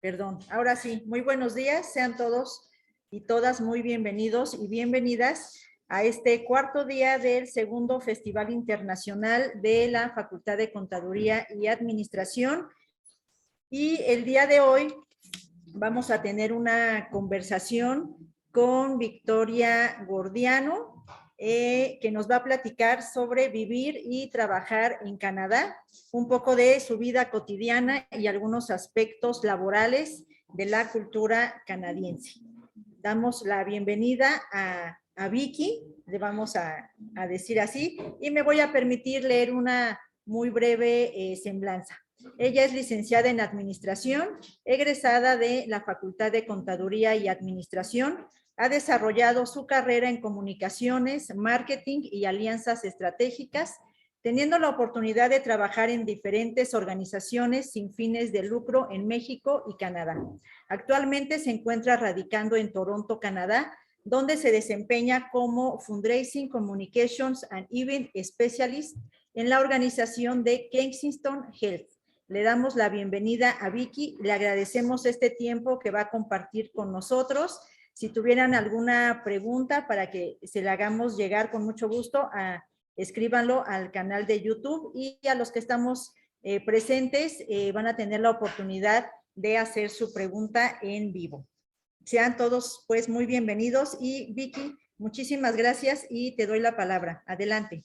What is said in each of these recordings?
Perdón, ahora sí, muy buenos días, sean todos y todas muy bienvenidos y bienvenidas a este cuarto día del segundo Festival Internacional de la Facultad de Contaduría y Administración. Y el día de hoy vamos a tener una conversación con Victoria Gordiano, que nos va a platicar sobre vivir y trabajar en Canadá, un poco de su vida cotidiana y algunos aspectos laborales de la cultura canadiense. Damos la bienvenida a Vicky, le vamos a decir así, y me voy a permitir leer una muy breve semblanza. Ella es licenciada en Administración, egresada de la Facultad de Contaduría y Administración. Ha desarrollado su carrera en comunicaciones, marketing y alianzas estratégicas, teniendo la oportunidad de trabajar en diferentes organizaciones sin fines de lucro en México y Canadá. Actualmente se encuentra radicando en Toronto, Canadá, donde se desempeña como Fundraising Communications and Event Specialist en la organización de Kensington Health. Le damos la bienvenida a Vicky, le agradecemos este tiempo que va a compartir con nosotros. Si tuvieran alguna pregunta para que se la hagamos llegar con mucho gusto, escríbanlo al canal de YouTube, y a los que estamos presentes van a tener la oportunidad de hacer su pregunta en vivo. Sean todos pues muy bienvenidos, y Vicky, muchísimas gracias y te doy la palabra. Adelante.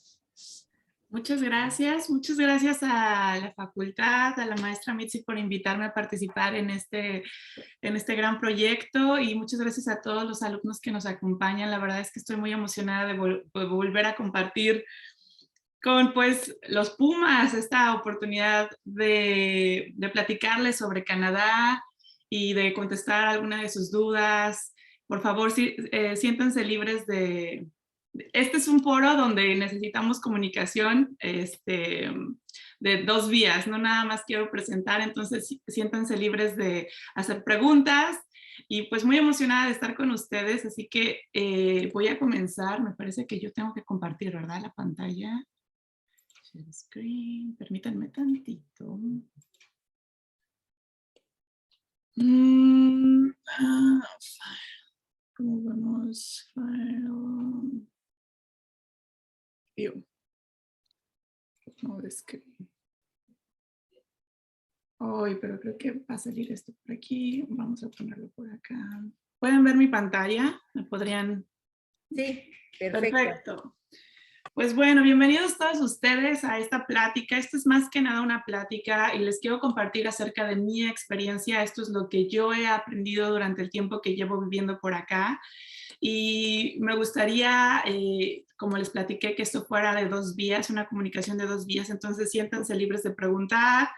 Muchas gracias a la facultad, a la maestra Mitzi por invitarme a participar en este gran proyecto, y muchas gracias a todos los alumnos que nos acompañan. La verdad es que estoy muy emocionada de volver a compartir con pues los Pumas esta oportunidad de platicarles sobre Canadá y de contestar alguna de sus dudas. Por favor, siéntanse libres de... Este es un foro donde necesitamos comunicación de dos vías, no nada más quiero presentar, entonces siéntanse libres de hacer preguntas, y pues muy emocionada de estar con ustedes, así que voy a comenzar. Me parece que yo tengo que compartir, ¿verdad?, la pantalla. Share screen, permítanme tantito. ¿Cómo vamos? File. View. No, screen. Ay, pero creo que va a salir esto por aquí. Vamos a ponerlo por acá. ¿Pueden ver mi pantalla? ¿Me podrían? Sí, perfecto. Perfecto. Pues bueno, bienvenidos todos ustedes a esta plática. Esto es más que nada una plática y les quiero compartir acerca de mi experiencia. Esto es lo que yo he aprendido durante el tiempo que llevo viviendo por acá. Y me gustaría, como les platiqué, que esto fuera de dos vías, una comunicación de dos vías. Entonces siéntanse libres de preguntar.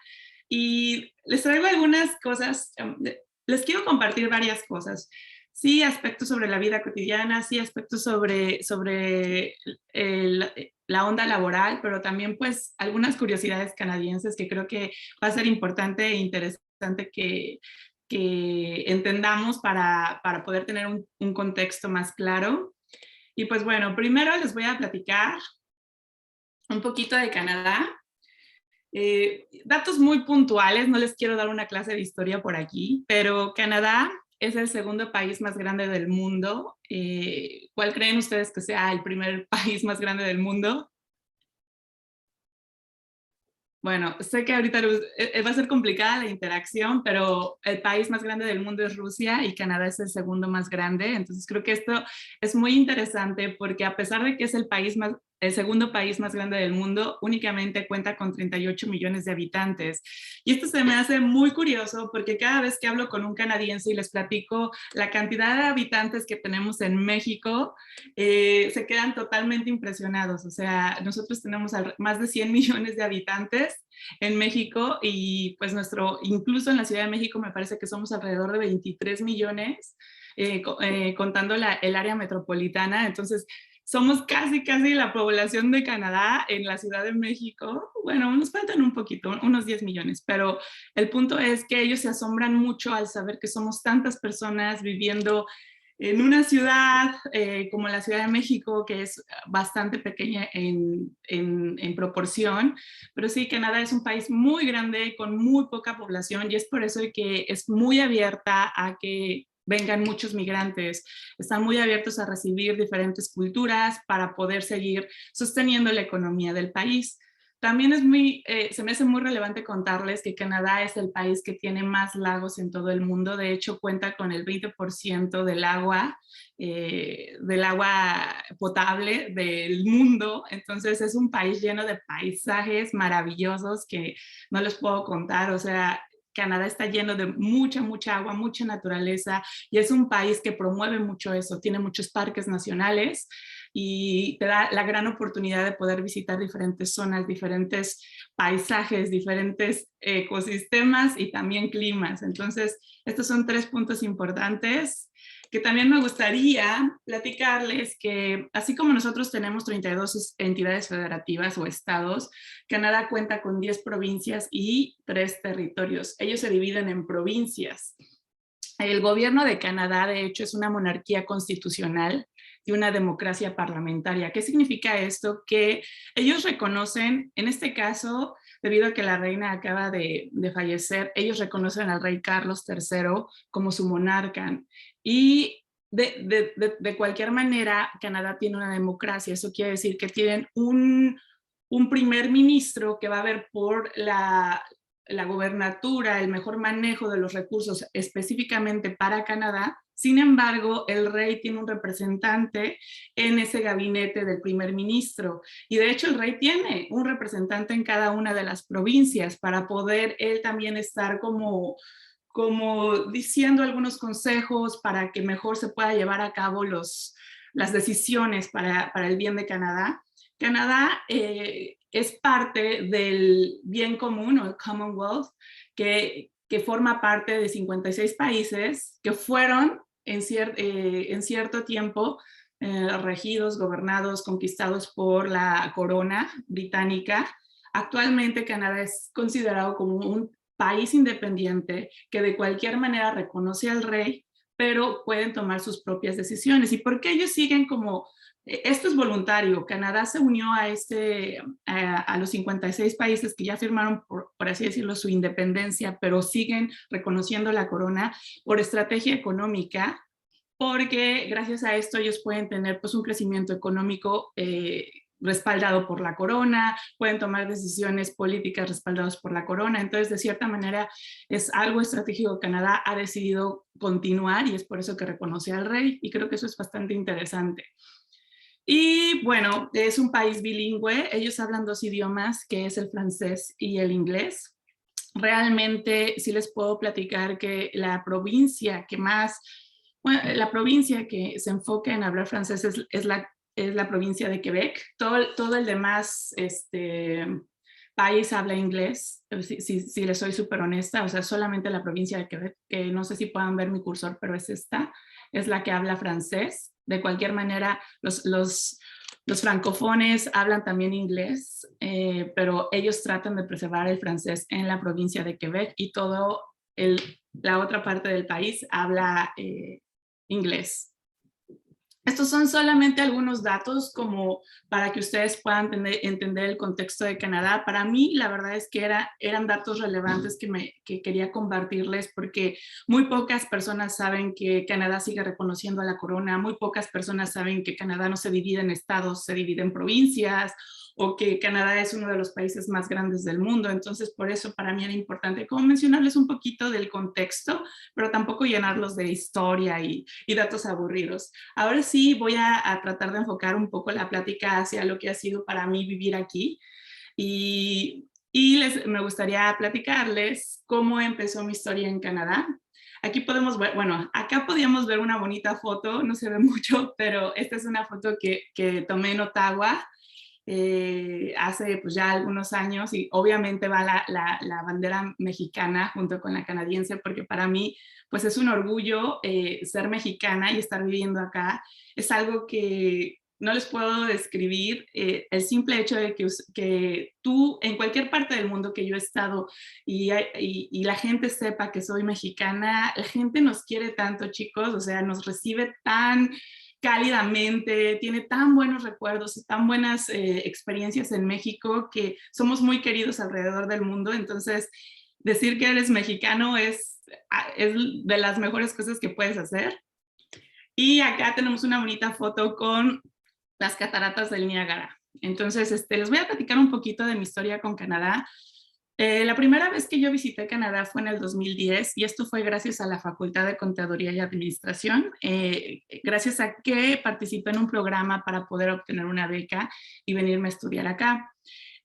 Y les traigo algunas cosas, les quiero compartir varias cosas. Sí, aspectos sobre la vida cotidiana, sí, aspectos sobre la onda laboral, pero también pues algunas curiosidades canadienses que creo que va a ser importante e interesante que entendamos para poder tener un contexto más claro. Y pues bueno, primero les voy a platicar un poquito de Canadá. Datos muy puntuales, no les quiero dar una clase de historia por aquí, pero Canadá es el segundo país más grande del mundo. ¿Cuál creen ustedes que sea el primer país más grande del mundo? Bueno, sé que ahorita va a ser complicada la interacción, pero el país más grande del mundo es Rusia y Canadá es el segundo más grande. Entonces creo que esto es muy interesante porque a pesar de que es el segundo país más grande del mundo, únicamente cuenta con 38 millones de habitantes. Y esto se me hace muy curioso porque cada vez que hablo con un canadiense y les platico la cantidad de habitantes que tenemos en México, se quedan totalmente impresionados. O sea, nosotros tenemos más de 100 millones de habitantes en México, y pues incluso en la Ciudad de México me parece que somos alrededor de 23 millones, contando el área metropolitana. Entonces somos casi la población de Canadá en la Ciudad de México. Bueno, nos faltan un poquito, unos 10 millones, pero el punto es que ellos se asombran mucho al saber que somos tantas personas viviendo en una ciudad como la Ciudad de México, que es bastante pequeña en proporción, pero sí, Canadá es un país muy grande con muy poca población y es por eso que es muy abierta a que vengan muchos migrantes, están muy abiertos a recibir diferentes culturas para poder seguir sosteniendo la economía del país. También se me hace muy relevante contarles que Canadá es el país que tiene más lagos en todo el mundo. De hecho, cuenta con el 20% del agua potable del mundo. Entonces, es un país lleno de paisajes maravillosos que no les puedo contar. O sea, Canadá está lleno de mucha, mucha agua, mucha naturaleza y es un país que promueve mucho eso. Tiene muchos parques nacionales y te da la gran oportunidad de poder visitar diferentes zonas, diferentes paisajes, diferentes ecosistemas y también climas. Entonces, estos son 3 puntos importantes que también me gustaría platicarles que así como nosotros tenemos 32 entidades federativas o estados, Canadá cuenta con 10 provincias y 3 territorios. Ellos se dividen en provincias. El gobierno de Canadá, de hecho, es una monarquía constitucional y una democracia parlamentaria. ¿Qué significa esto? Que ellos reconocen, en este caso, debido a que la reina acaba de fallecer, ellos reconocen al rey Carlos III como su monarca. Y de cualquier manera, Canadá tiene una democracia. Eso quiere decir que tienen un primer ministro que va a ver por la gobernatura, el mejor manejo de los recursos específicamente para Canadá. Sin embargo, el rey tiene un representante en ese gabinete del primer ministro y de hecho el rey tiene un representante en cada una de las provincias para poder él también estar como diciendo algunos consejos para que mejor se pueda llevar a cabo las decisiones para el bien de Canadá. Canadá es parte del bien común o el Commonwealth, que forma parte de 56 países que fueron en cierto tiempo regidos, gobernados, conquistados por la corona británica. Actualmente Canadá es considerado como un país independiente que de cualquier manera reconoce al rey, pero pueden tomar sus propias decisiones. ¿Y por qué ellos siguen como esto es voluntario? Canadá se unió a los 56 países que ya firmaron, por así decirlo, su independencia, pero siguen reconociendo la corona por estrategia económica, porque gracias a esto ellos pueden tener pues un crecimiento económico respaldado por la corona, pueden tomar decisiones políticas respaldadas por la corona. Entonces, de cierta manera, es algo estratégico. Canadá ha decidido continuar y es por eso que reconoce al rey y creo que eso es bastante interesante. Y bueno, es un país bilingüe, ellos hablan 2 idiomas, que es el francés y el inglés. Realmente sí les puedo platicar que la provincia la provincia que se enfoca en hablar francés es la provincia de Quebec. Todo el demás país habla inglés, si les soy súper honesta. O sea, solamente la provincia de Quebec, que no sé si puedan ver mi cursor, pero es esta, es la que habla francés. De cualquier manera, los francófones hablan también inglés, pero ellos tratan de preservar el francés en la provincia de Quebec y la otra parte del país habla inglés. Estos son solamente algunos datos como para que ustedes puedan entender el contexto de Canadá. Para mí, la verdad es que eran datos relevantes que quería compartirles porque muy pocas personas saben que Canadá sigue reconociendo a la corona, muy pocas personas saben que Canadá no se divide en estados, se divide en provincias, o que Canadá es uno de los países más grandes del mundo. Entonces, por eso para mí era importante como mencionarles un poquito del contexto, pero tampoco llenarlos de historia y datos aburridos. Ahora sí voy a tratar de enfocar un poco la plática hacia lo que ha sido para mí vivir aquí y me gustaría platicarles cómo empezó mi historia en Canadá. Aquí podemos ver, bueno, acá podíamos ver una bonita foto, no se ve mucho, pero esta es una foto que tomé en Ottawa hace pues ya algunos años y obviamente va la bandera mexicana junto con la canadiense porque para mí pues es un orgullo ser mexicana y estar viviendo acá. Es algo que no les puedo describir el simple hecho de que tú, en cualquier parte del mundo que yo he estado y la gente sepa que soy mexicana, la gente nos quiere tanto, chicos, o sea, nos recibe tan cálidamente, tiene tan buenos recuerdos, tan buenas experiencias en México, que somos muy queridos alrededor del mundo. Entonces, decir que eres mexicano es de las mejores cosas que puedes hacer. Y acá tenemos una bonita foto con las cataratas del Niágara. Entonces, les voy a platicar un poquito de mi historia con Canadá. La primera vez que yo visité Canadá fue en el 2010 y esto fue gracias a la Facultad de Contaduría y Administración, gracias a que participé en un programa para poder obtener una beca y venirme a estudiar acá.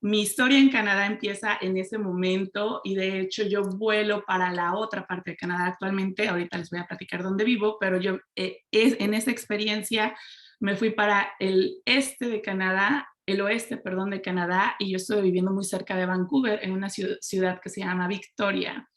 Mi historia en Canadá empieza en ese momento y de hecho yo vuelo para la otra parte de Canadá actualmente. Ahorita les voy a platicar dónde vivo, pero yo en esa experiencia me fui para el este de Canadá, el oeste, perdón, de Canadá, y yo estuve viviendo muy cerca de Vancouver, en una ciudad que se llama Victoria.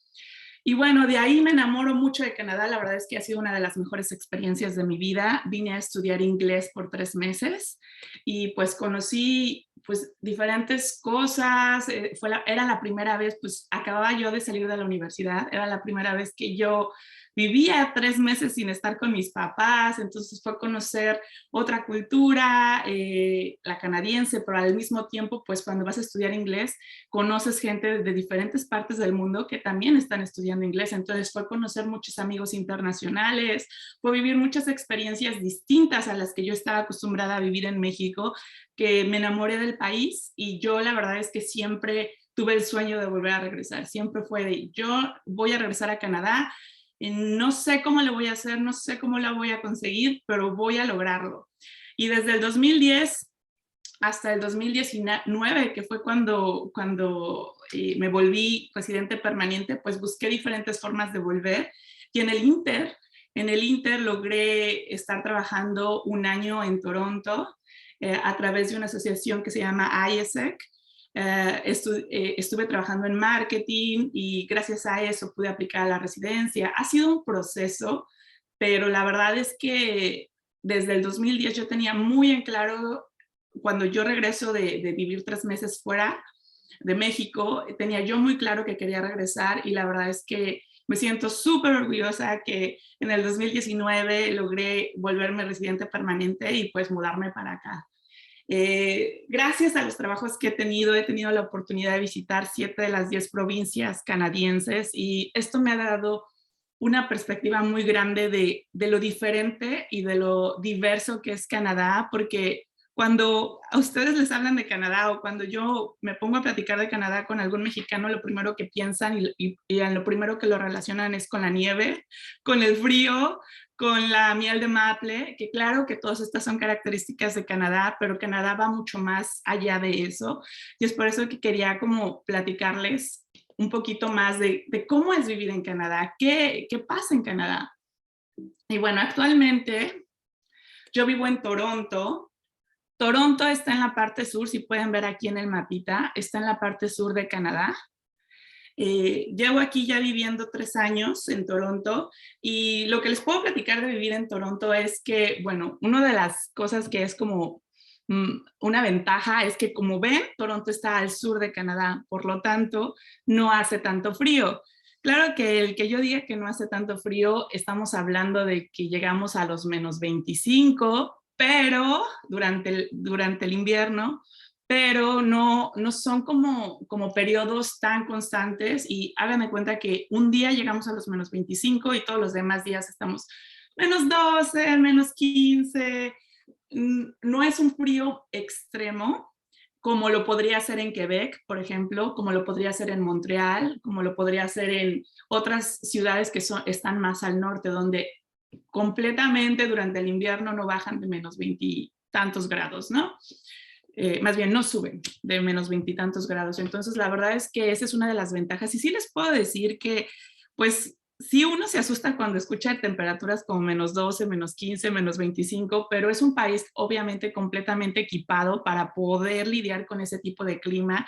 Y bueno, de ahí me enamoro mucho de Canadá. La verdad es que ha sido una de las mejores experiencias de mi vida. Vine a estudiar inglés por 3 meses y pues conocí pues diferentes cosas. Era la primera vez, pues acababa yo de salir de la universidad, era la primera vez que yo vivía 3 meses sin estar con mis papás, entonces fue conocer otra cultura, la canadiense, pero al mismo tiempo, pues cuando vas a estudiar inglés, conoces gente de diferentes partes del mundo que también están estudiando inglés, entonces fue conocer muchos amigos internacionales, fue vivir muchas experiencias distintas a las que yo estaba acostumbrada a vivir en México, que me enamoré del país y yo la verdad es que siempre tuve el sueño de volver a regresar, siempre fue de yo voy a regresar a Canadá, no sé cómo lo voy a hacer, no sé cómo la voy a conseguir, pero voy a lograrlo. Y desde el 2010 hasta el 2019, que fue cuando me volví residente permanente, pues busqué diferentes formas de volver. Y en el Inter logré estar trabajando 1 año en Toronto a través de una asociación que se llama ISEC. Estuve trabajando en marketing y gracias a eso pude aplicar a la residencia. Ha sido un proceso, pero la verdad es que desde el 2010 yo tenía muy en claro, cuando yo regreso de vivir 3 meses fuera de México, tenía yo muy claro que quería regresar y la verdad es que me siento súper orgullosa que en el 2019 logré volverme residente permanente y pues mudarme para acá. Gracias a los trabajos que he tenido la oportunidad de visitar 7 de las 10 provincias canadienses y esto me ha dado una perspectiva muy grande de lo diferente y de lo diverso que es Canadá, porque cuando a ustedes les hablan de Canadá o cuando yo me pongo a platicar de Canadá con algún mexicano, lo primero que piensan y lo primero que lo relacionan es con la nieve, con el frío, con la miel de maple, que claro que todas estas son características de Canadá, pero Canadá va mucho más allá de eso. Y es por eso que quería como platicarles un poquito más de cómo es vivir en Canadá, qué pasa en Canadá. Y bueno, actualmente yo vivo en Toronto. Toronto está en la parte sur, si pueden ver aquí en el mapita, está en la parte sur de Canadá. Llevo aquí ya viviendo 3 años en Toronto y lo que les puedo platicar de vivir en Toronto es que, bueno, una de las cosas que es como una ventaja es que, como ven, Toronto está al sur de Canadá, por lo tanto, no hace tanto frío. Claro que el que yo diga que no hace tanto frío, estamos hablando de que llegamos a los -25, pero durante el invierno, pero no son como periodos tan constantes y háganme cuenta que un día llegamos a los -25 y todos los demás días estamos -12, -15. No es un frío extremo como lo podría hacer en Quebec, por ejemplo, como lo podría hacer en Montreal, como lo podría hacer en otras ciudades que están más al norte, donde completamente durante el invierno no bajan de -20 y tantos grados, ¿no? Más bien no suben de -20 y tantos grados. Entonces, la verdad es que esa es una de las ventajas. Y sí les puedo decir que, pues, sí uno se asusta cuando escucha temperaturas como -12, -15, -25, pero es un país obviamente completamente equipado para poder lidiar con ese tipo de clima.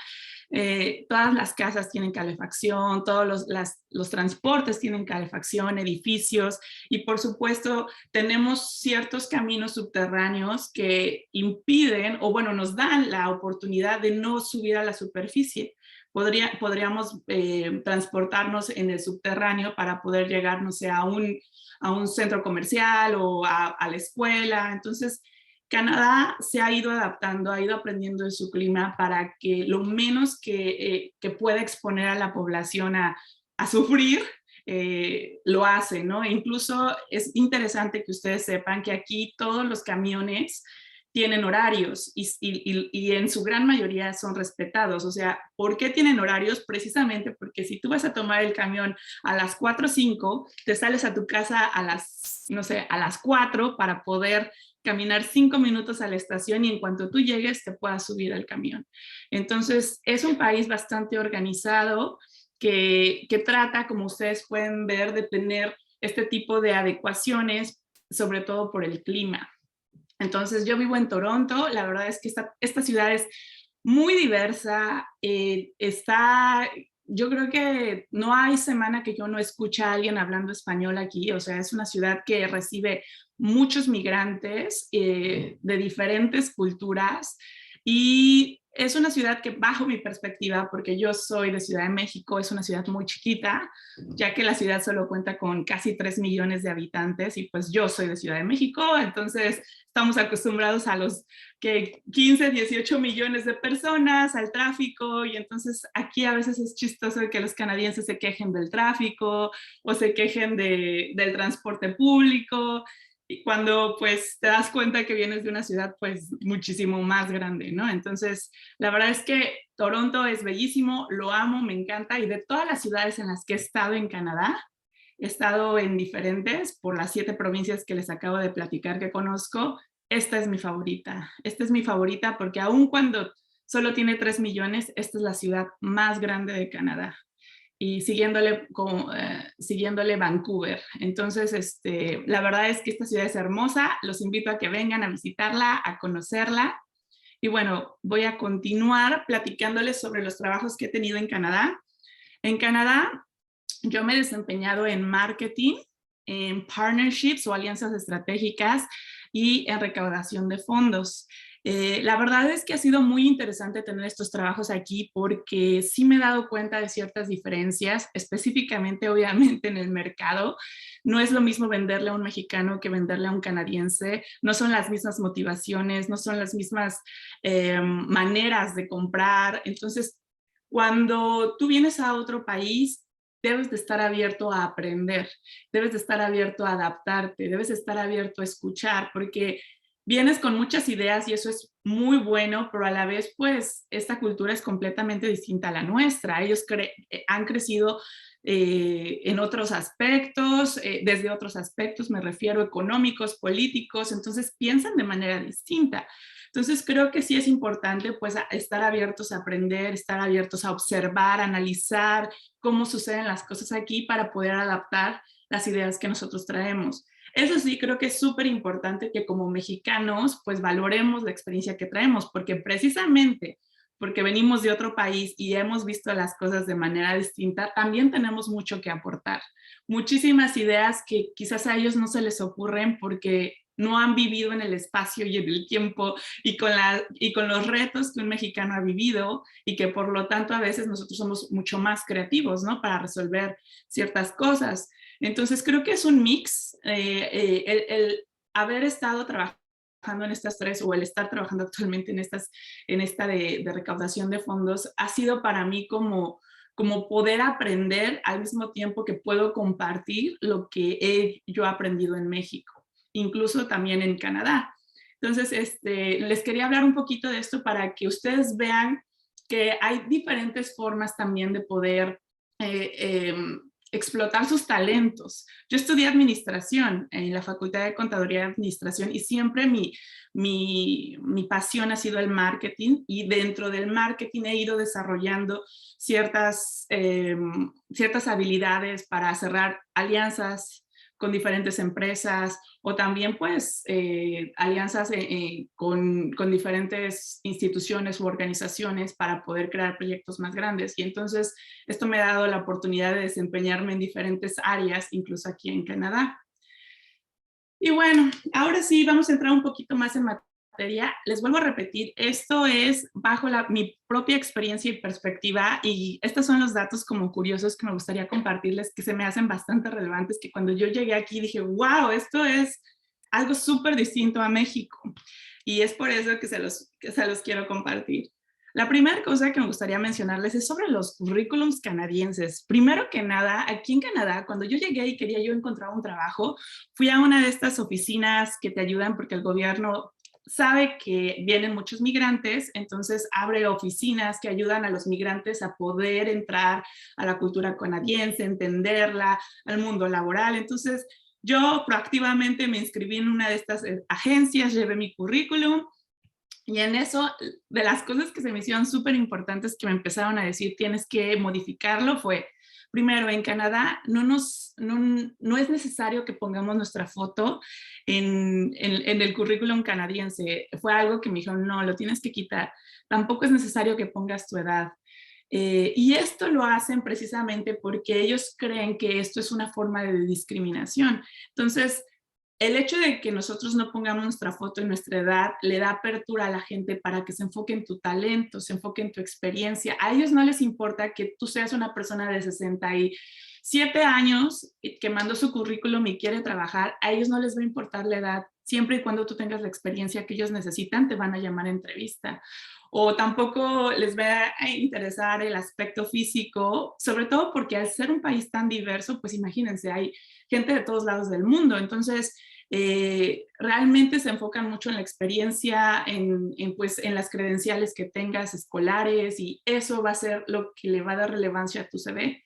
Todas las casas tienen calefacción, todos los transportes tienen calefacción, edificios, y por supuesto tenemos ciertos caminos subterráneos que impiden, o bueno, nos dan la oportunidad de no subir a la superficie. Podríamos transportarnos en el subterráneo para poder llegar, no sé, a un centro comercial o a la escuela. Entonces, Canadá se ha ido adaptando, ha ido aprendiendo de su clima para que lo menos que pueda exponer a la población a sufrir, lo hace, ¿no? E incluso es interesante que ustedes sepan que aquí todos los camiones tienen horarios y en su gran mayoría son respetados. O sea, ¿por qué tienen horarios? Precisamente porque si tú vas a tomar el camión a las 4 o 5, te sales a tu casa a las, no sé, a las 4 para poder caminar 5 minutos a la estación y en cuanto tú llegues te puedas subir al camión. Entonces, es un país bastante organizado que trata, como ustedes pueden ver, de tener este tipo de adecuaciones, sobre todo por el clima. Entonces, yo vivo en Toronto. La verdad es que esta ciudad es muy diversa. Yo creo que no hay semana que yo no escuche a alguien hablando español aquí. O sea, es una ciudad que recibe muchos migrantes de diferentes culturas, y es una ciudad que, bajo mi perspectiva, porque yo soy de Ciudad de México, es una ciudad muy chiquita, ya que la ciudad solo cuenta con casi 3 millones de habitantes, y pues yo soy de Ciudad de México. Entonces estamos acostumbrados a los que 15, 18 millones de personas, al tráfico, y entonces aquí a veces es chistoso que los canadienses se quejen del tráfico o se quejen del transporte público, y cuando pues te das cuenta que vienes de una ciudad pues muchísimo más grande, ¿no? Entonces, la verdad es que Toronto es bellísimo, lo amo, me encanta, y de todas las ciudades en las que he estado en Canadá, he estado en diferentes, por las 7 provincias que les acabo de platicar que conozco, esta es mi favorita. Esta es mi favorita porque aun cuando solo tiene 3 millones, esta es la ciudad más grande de Canadá, y siguiéndole Vancouver. Entonces, la verdad es que esta ciudad es hermosa. Los invito a que vengan a visitarla, a conocerla. Y bueno, voy a continuar platicándoles sobre los trabajos que he tenido en Canadá. En Canadá, yo me he desempeñado en marketing, en partnerships o alianzas estratégicas y en recaudación de fondos. La verdad es que ha sido muy interesante tener estos trabajos aquí porque sí me he dado cuenta de ciertas diferencias, específicamente obviamente en el mercado. No es lo mismo venderle a un mexicano que venderle a un canadiense, no son las mismas motivaciones, no son las mismas maneras de comprar. Entonces, cuando tú vienes a otro país, debes de estar abierto a aprender, debes de estar abierto a adaptarte, debes de estar abierto a escuchar, porque vienes con muchas ideas y eso es muy bueno, pero a la vez, pues, esta cultura es completamente distinta a la nuestra. Ellos han crecido en otros aspectos, desde otros aspectos, me refiero económicos, políticos, entonces piensan de manera distinta. Entonces creo que sí es importante pues estar abiertos a aprender, estar abiertos a observar, analizar cómo suceden las cosas aquí para poder adaptar las ideas que nosotros traemos. Eso sí, creo que es súper importante que como mexicanos pues valoremos la experiencia que traemos, porque precisamente porque venimos de otro país y hemos visto las cosas de manera distinta, también tenemos mucho que aportar. Muchísimas ideas que quizás a ellos no se les ocurren porque no han vivido en el espacio y en el tiempo y con los retos que un mexicano ha vivido, y que por lo tanto a veces nosotros somos mucho más creativos, ¿no? Para resolver ciertas cosas. Entonces creo que es un mix, el haber estado trabajando en estas 3 o el estar trabajando actualmente en esta de recaudación de fondos ha sido para mí como poder aprender al mismo tiempo que puedo compartir lo que yo he aprendido en México, incluso también en Canadá. Entonces, les quería hablar un poquito de esto para que ustedes vean que hay diferentes formas también de poder explotar sus talentos. Yo estudié administración en la Facultad de Contaduría y Administración y siempre mi pasión ha sido el marketing, y dentro del marketing he ido desarrollando ciertas habilidades para cerrar alianzas con diferentes empresas, o también pues alianzas con diferentes instituciones u organizaciones para poder crear proyectos más grandes. Y entonces esto me ha dado la oportunidad de desempeñarme en diferentes áreas, incluso aquí en Canadá. Y bueno, ahora sí vamos a entrar un poquito más en materia. Les vuelvo a repetir, esto es bajo mi propia experiencia y perspectiva, y estos son los datos como curiosos que me gustaría compartirles, que se me hacen bastante relevantes, que cuando yo llegué aquí dije, wow, esto es algo súper distinto a México, y es por eso que se los quiero compartir. La primera cosa que me gustaría mencionarles es sobre los currículums canadienses. Primero que nada, aquí en Canadá, cuando yo llegué y quería yo encontrar un trabajo, fui a una de estas oficinas que te ayudan porque el gobierno sabe que vienen muchos migrantes, entonces abre oficinas que ayudan a los migrantes a poder entrar a la cultura canadiense, entenderla, al mundo laboral. Entonces yo proactivamente me inscribí en una de estas agencias, llevé mi currículum, y en eso, de las cosas que se me hicieron súper importantes que me empezaron a decir, tienes que modificarlo, fue, primero, en Canadá no es necesario que pongamos nuestra foto en el currículum canadiense. Fue algo que me dijeron, no, lo tienes que quitar. Tampoco es necesario que pongas tu edad. Y esto lo hacen precisamente porque ellos creen que esto es una forma de discriminación. Entonces, el hecho de que nosotros no pongamos nuestra foto y nuestra edad le da apertura a la gente para que se enfoque en tu talento, se enfoque en tu experiencia. A ellos no les importa que tú seas una persona de 67 años que mandó su currículum y quiere trabajar. A ellos no les va a importar la edad. Siempre y cuando tú tengas la experiencia que ellos necesitan, te van a llamar a entrevista. O tampoco les va a interesar el aspecto físico, sobre todo porque al ser un país tan diverso, pues imagínense, hay gente de todos lados del mundo. Entonces, realmente se enfocan mucho en la experiencia, pues, en las credenciales que tengas escolares, y eso va a ser lo que le va a dar relevancia a tu CV.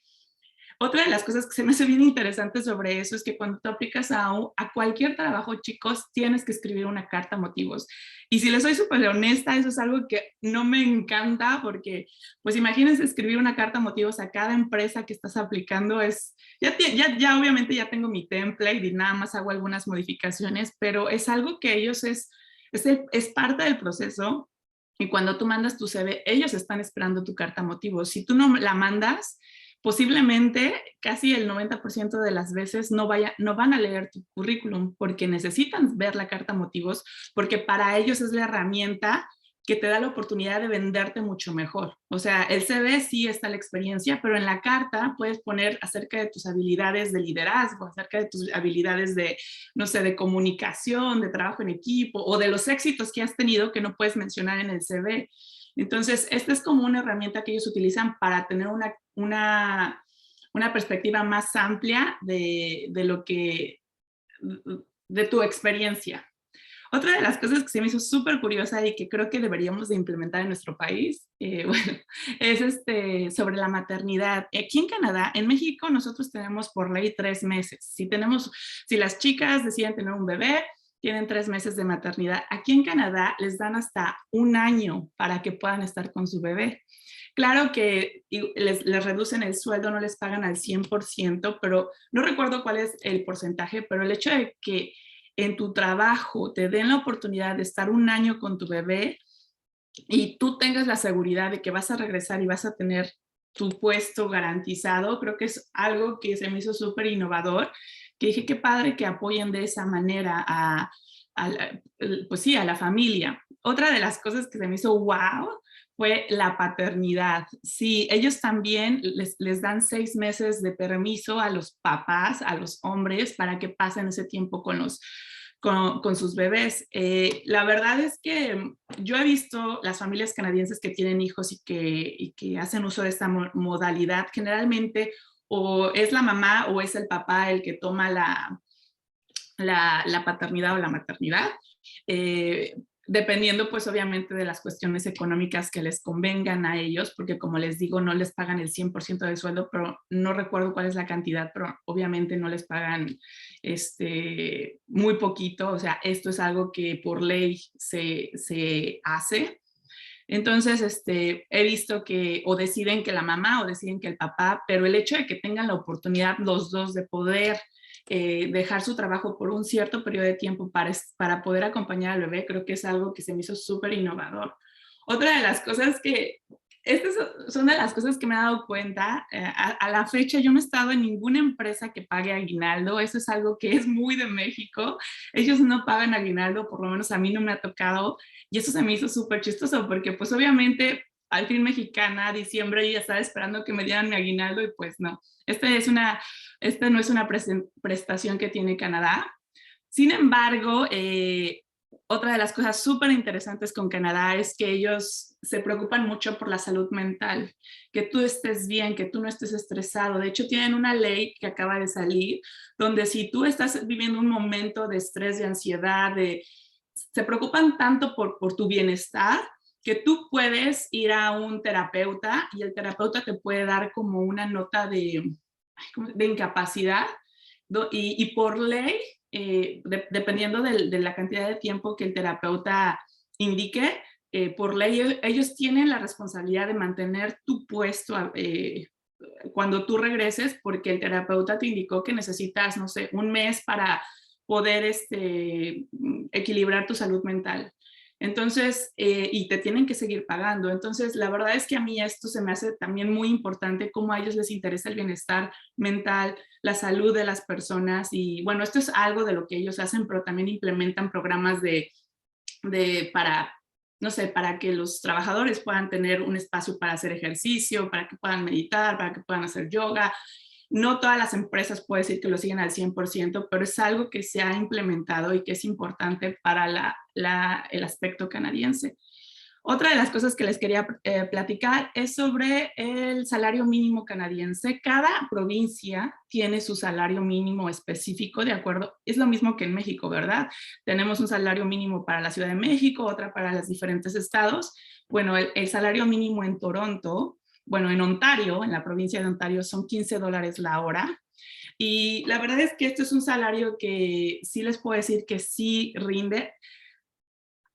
Otra de las cosas que se me hace bien interesante sobre eso es que cuando tú aplicas a cualquier trabajo, chicos, tienes que escribir una carta motivos. Y si les soy súper honesta, eso es algo que no me encanta, porque, pues imagínense escribir una carta motivos a cada empresa que estás aplicando. Ya obviamente ya tengo mi template y nada más hago algunas modificaciones, pero es algo que ellos es parte del proceso. Y cuando tú mandas tu CV, ellos están esperando tu carta motivos. Si tú no la mandas, posiblemente casi el 90% de las veces no van a leer tu currículum, porque necesitan ver la carta motivos, porque para ellos es la herramienta que te da la oportunidad de venderte mucho mejor. O sea, el CV sí está la experiencia, pero en la carta puedes poner acerca de tus habilidades de liderazgo, acerca de tus habilidades de, no sé, de comunicación, de trabajo en equipo, o de los éxitos que has tenido que no puedes mencionar en el CV. Entonces, esta es como una herramienta que ellos utilizan para tener una perspectiva más amplia de tu experiencia. Otra de las cosas que se me hizo súper curiosa y que creo que deberíamos de implementar en nuestro país, bueno, es sobre la maternidad. Aquí en Canadá, en México, nosotros tenemos por ley 3 meses. Si las chicas deciden tener un bebé, tienen 3 meses de maternidad. Aquí en Canadá les dan hasta 1 año para que puedan estar con su bebé. Claro que les reducen el sueldo, no les pagan al 100%, pero no recuerdo cuál es el porcentaje, pero el hecho de que en tu trabajo te den la oportunidad de estar 1 año con tu bebé y tú tengas la seguridad de que vas a regresar y vas a tener tu puesto garantizado, creo que es algo que se me hizo súper innovador, que dije, qué padre que apoyen de esa manera pues sí, a la familia. Otra de las cosas que se me hizo wow fue la paternidad. Sí, ellos también les dan 6 meses de permiso a los papás, a los hombres, para que pasen ese tiempo con sus bebés. La verdad es que yo he visto las familias canadienses que tienen hijos y que hacen uso de esta modalidad. Generalmente o es la mamá o es el papá el que toma la paternidad o la maternidad. dependiendo pues obviamente de las cuestiones económicas que les convengan a ellos, porque como les digo, no les pagan el 100% del sueldo, pero no recuerdo cuál es la cantidad, pero obviamente no les pagan muy poquito, o sea, esto es algo que por ley se hace. Entonces, he visto que o deciden que la mamá o deciden que el papá, pero el hecho de que tengan la oportunidad los dos de poder dejar su trabajo por un cierto periodo de tiempo para poder acompañar al bebé, creo que es algo que se me hizo súper innovador. Otra de las cosas estas son de las cosas que me he dado cuenta, a la fecha yo no he estado en ninguna empresa que pague aguinaldo, eso es algo que es muy de México, ellos no pagan aguinaldo, por lo menos a mí no me ha tocado, y eso se me hizo súper chistoso, porque pues obviamente al fin mexicana, diciembre, yo ya estaba esperando que me dieran mi aguinaldo y pues no, esta no es una prestación que tiene Canadá. Sin embargo, otra de las cosas súper interesantes con Canadá es que ellos se preocupan mucho por la salud mental, que tú estés bien, que tú no estés estresado. De hecho, tienen una ley que acaba de salir, donde si tú estás viviendo un momento de estrés, de ansiedad, se preocupan tanto por tu bienestar, que tú puedes ir a un terapeuta y el terapeuta te puede dar como una nota de incapacidad y por ley, dependiendo de la cantidad de tiempo que el terapeuta indique, por ley ellos tienen la responsabilidad de mantener tu puesto cuando tú regreses, porque el terapeuta te indicó que necesitas, no sé, un mes para poder equilibrar tu salud mental. Entonces, y te tienen que seguir pagando. Entonces, la verdad es que a mí esto se me hace también muy importante, cómo a ellos les interesa el bienestar mental, la salud de las personas. Y bueno, esto es algo de lo que ellos hacen, pero también implementan programas para, no sé, para que los trabajadores puedan tener un espacio para hacer ejercicio, para que puedan meditar, para que puedan hacer yoga. No todas las empresas puedo decir que lo siguen al 100%, pero es algo que se ha implementado y que es importante para el aspecto canadiense. Otra de las cosas que les quería platicar es sobre el salario mínimo canadiense. Cada provincia tiene su salario mínimo específico, de acuerdo, es lo mismo que en México, ¿verdad? Tenemos un salario mínimo para la Ciudad de México, otra para los diferentes estados. Bueno, el salario mínimo en Toronto, bueno, en Ontario, en la provincia de Ontario, son $15 la hora. Y la verdad es que esto es un salario que sí les puedo decir que sí rinde,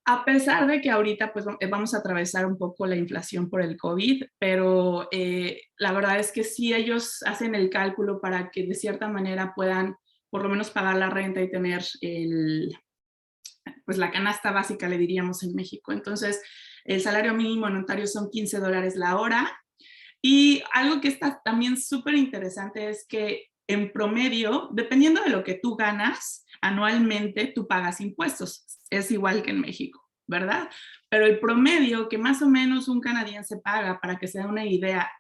a pesar de que ahorita pues vamos a atravesar un poco la inflación por el COVID, pero la verdad es que sí ellos hacen el cálculo para que de cierta manera puedan por lo menos pagar la renta y tener pues la canasta básica, le diríamos en México. Entonces, el salario mínimo en Ontario son $15 la hora. Y algo que está también súper interesante es que en promedio, dependiendo de lo que tú ganas anualmente, tú pagas impuestos. Es igual que en México, ¿verdad? Pero el promedio que más o menos un canadiense paga, para que se dé una idea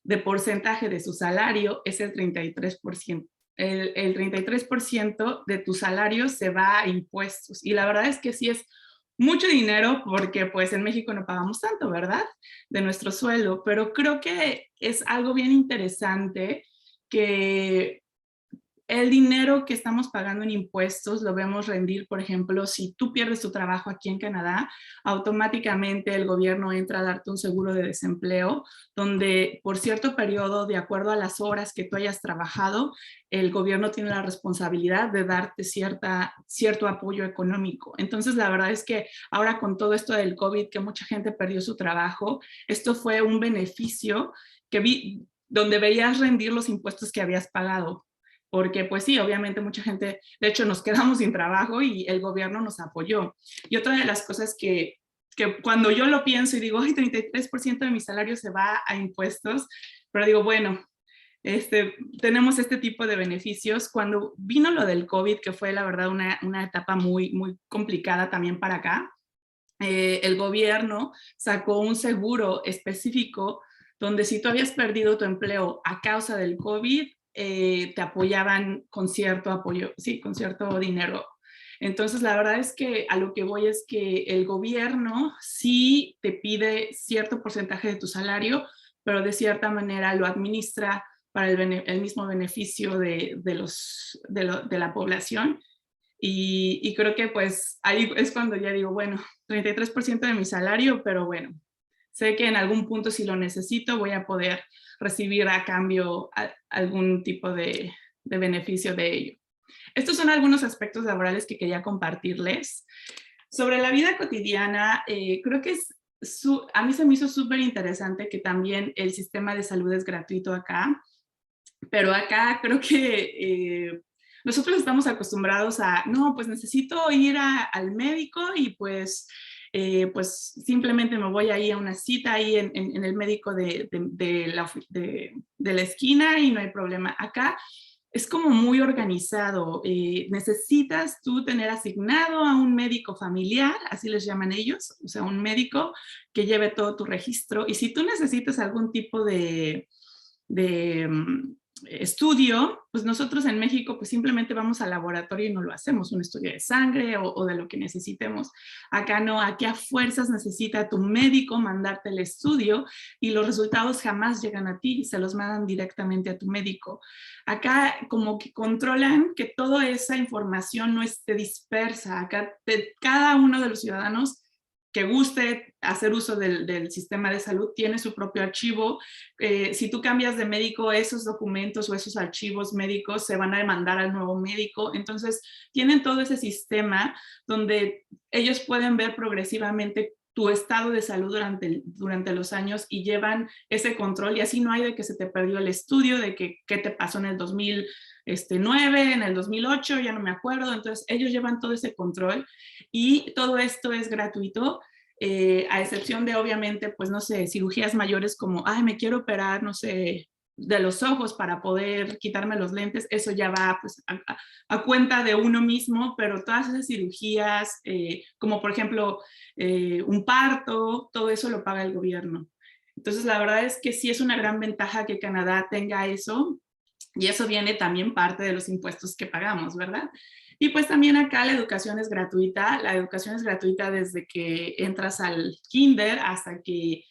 de porcentaje de su salario, es el 33%. El 33% de tu salario se va a impuestos. Y la verdad es que sí es mucho dinero, porque pues en México no pagamos tanto, ¿verdad? De nuestro sueldo, pero creo que es algo bien interesante que el dinero que estamos pagando en impuestos lo vemos rendir. Por ejemplo, si tú pierdes tu trabajo aquí en Canadá, automáticamente el gobierno entra a darte un seguro de desempleo, donde por cierto periodo, de acuerdo a las horas que tú hayas trabajado, el gobierno tiene la responsabilidad de darte cierto apoyo económico. Entonces, la verdad es que ahora con todo esto del COVID, que mucha gente perdió su trabajo, esto fue un beneficio donde veías rendir los impuestos que habías pagado. Porque pues sí, obviamente mucha gente, de hecho nos quedamos sin trabajo y el gobierno nos apoyó. Y otra de las cosas que cuando yo lo pienso y digo, ay, 33% de mi salario se va a impuestos, pero digo, bueno, tenemos este tipo de beneficios. Cuando vino lo del COVID, que fue la verdad una etapa muy, muy complicada también para acá, el gobierno sacó un seguro específico donde si tú habías perdido tu empleo a causa del COVID, te apoyaban con cierto apoyo, sí, con cierto dinero. Entonces, la verdad es que a lo que voy es que el gobierno sí te pide cierto porcentaje de tu salario, pero de cierta manera lo administra para el mismo beneficio de la población. y creo que pues ahí es cuando ya digo, bueno, 33% de mi salario, pero bueno, sé que en algún punto si lo necesito voy a poder recibir a cambio algún tipo de beneficio de ello. Estos son algunos aspectos laborales que quería compartirles. Sobre la vida cotidiana, creo que a mí se me hizo súper interesante que también el sistema de salud es gratuito acá, pero acá creo que nosotros estamos acostumbrados a, no, pues necesito ir al médico y pues simplemente me voy ahí a una cita ahí en el médico de la esquina y no hay problema. Acá es como muy organizado. Necesitas tú tener asignado a un médico familiar, así les llaman ellos, o sea, un médico que lleve todo tu registro. Y si tú necesitas algún tipo de estudio, pues nosotros en México pues simplemente vamos al laboratorio y no lo hacemos, un estudio de sangre o de lo que necesitemos. Acá no, aquí a fuerzas necesita tu médico mandarte el estudio y los resultados jamás llegan a ti, se los mandan directamente a tu médico. Acá como que controlan que toda esa información no esté dispersa. Acá cada uno de los ciudadanos que guste hacer uso del sistema de salud tiene su propio archivo. Si tú cambias de médico, esos documentos o esos archivos médicos se van a demandar al nuevo médico. Entonces, tienen todo ese sistema donde ellos pueden ver progresivamente tu estado de salud durante los años y llevan ese control, y así no hay de que se te perdió el estudio, de que qué te pasó en el 2009, en el 2008, ya no me acuerdo. Entonces ellos llevan todo ese control y todo esto es gratuito, a excepción de, obviamente, pues no sé, cirugías mayores como, ay, me quiero operar, no sé, de los ojos para poder quitarme los lentes. Eso ya va pues a cuenta de uno mismo, pero todas esas cirugías, como por ejemplo un parto, todo eso lo paga el gobierno. Entonces la verdad es que sí es una gran ventaja que Canadá tenga eso, y eso viene también parte de los impuestos que pagamos, ¿verdad? Y pues también acá la educación es gratuita. La educación es gratuita desde que entras al kinder hasta que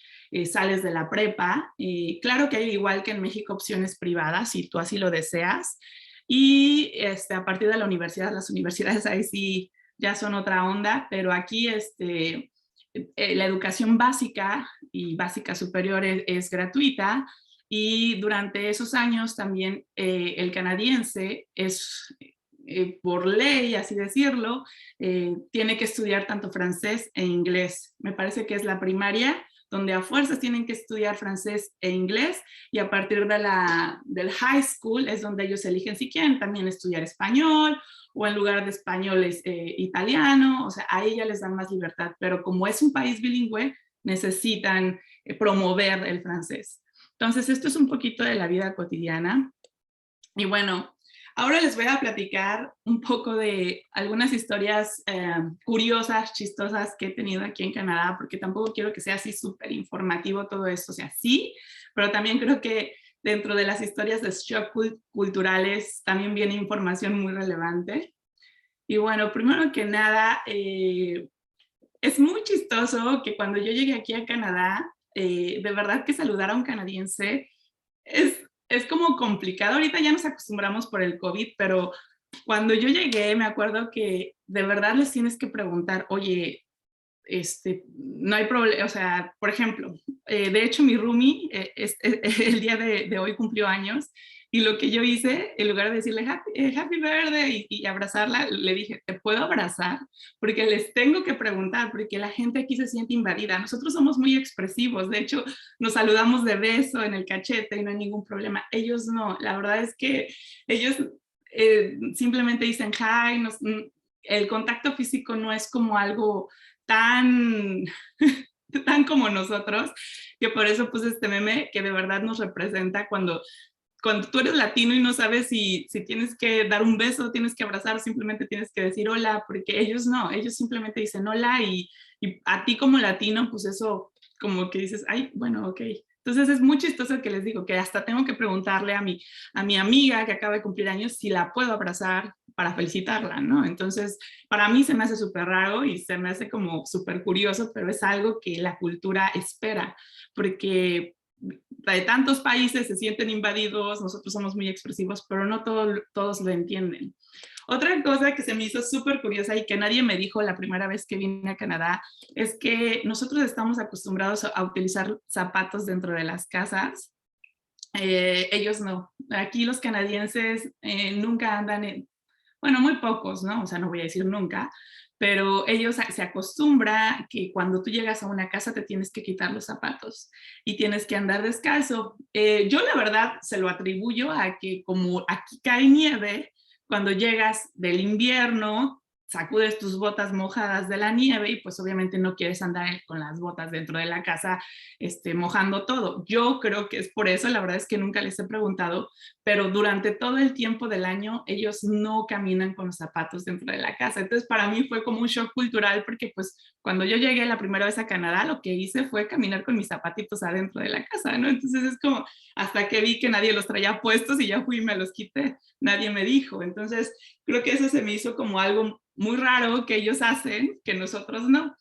sales de la prepa. Claro que hay, igual que en México, opciones privadas si tú así lo deseas. Y a partir de la universidad, las universidades ahí sí ya son otra onda, pero aquí la educación básica y básica superior es gratuita. Y durante esos años también el canadiense es, por ley, así decirlo, tiene que estudiar tanto francés e inglés. Me parece que es la primaria donde a fuerzas tienen que estudiar francés e inglés, y a partir del high school es donde ellos eligen si quieren también estudiar español, o en lugar de español es italiano. O sea, ahí ya les dan más libertad, pero como es un país bilingüe, necesitan promover el francés. Entonces, esto es un poquito de la vida cotidiana. Y bueno, ahora les voy a platicar un poco de algunas historias curiosas, chistosas que he tenido aquí en Canadá, porque tampoco quiero que sea así súper informativo todo esto. O sea, sí, pero también creo que dentro de las historias de shock culturales también viene información muy relevante. Y bueno, primero que nada, es muy chistoso que cuando yo llegué aquí a Canadá, de verdad que saludar a un canadiense es como complicado. Ahorita ya nos acostumbramos por el COVID, pero cuando yo llegué me acuerdo que de verdad les tienes que preguntar, oye, no hay problema. O sea, por ejemplo, de hecho mi roomie el día de hoy cumplió años, y lo que yo hice, en lugar de decirle happy birthday y abrazarla, le dije, ¿te puedo abrazar? Porque les tengo que preguntar, porque la gente aquí se siente invadida. Nosotros somos muy expresivos, de hecho nos saludamos de beso en el cachete y no hay ningún problema. Ellos no, la verdad es que ellos simplemente dicen hi. El contacto físico no es como algo tan, tan como nosotros, que por eso puse este meme que de verdad nos representa cuando tú eres latino y no sabes si tienes que dar un beso, tienes que abrazar, simplemente tienes que decir hola, porque ellos no, ellos simplemente dicen hola, y a ti como latino, pues eso como que dices, ay, bueno, ok. Entonces es muy chistoso que les digo que hasta tengo que preguntarle a mi amiga que acaba de cumplir años si la puedo abrazar para felicitarla, ¿no? Entonces, para mí se me hace súper raro y se me hace como súper curioso, pero es algo que la cultura espera, porque de tantos países se sienten invadidos, nosotros somos muy expresivos, pero no todos lo entienden. Otra cosa que se me hizo súper curiosa y que nadie me dijo la primera vez que vine a Canadá es que nosotros estamos acostumbrados a utilizar zapatos dentro de las casas. Ellos no. Aquí los canadienses nunca andan en, bueno, muy pocos, ¿no? O sea, no voy a decir nunca, pero ellos se acostumbra que cuando tú llegas a una casa te tienes que quitar los zapatos y tienes que andar descalzo. Yo la verdad se lo atribuyo a que como aquí cae nieve, cuando llegas del invierno, sacudes tus botas mojadas de la nieve y pues obviamente no quieres andar con las botas dentro de la casa mojando todo. Yo creo que es por eso, la verdad es que nunca les he preguntado, pero durante todo el tiempo del año ellos no caminan con los zapatos dentro de la casa. Entonces para mí fue como un shock cultural porque pues cuando yo llegué la primera vez a Canadá lo que hice fue caminar con mis zapatitos adentro de la casa, ¿no? Entonces es como hasta que vi que nadie los traía puestos y ya fui y me los quité, nadie me dijo. Entonces creo que eso se me hizo como algo muy raro que ellos hacen, que nosotros no.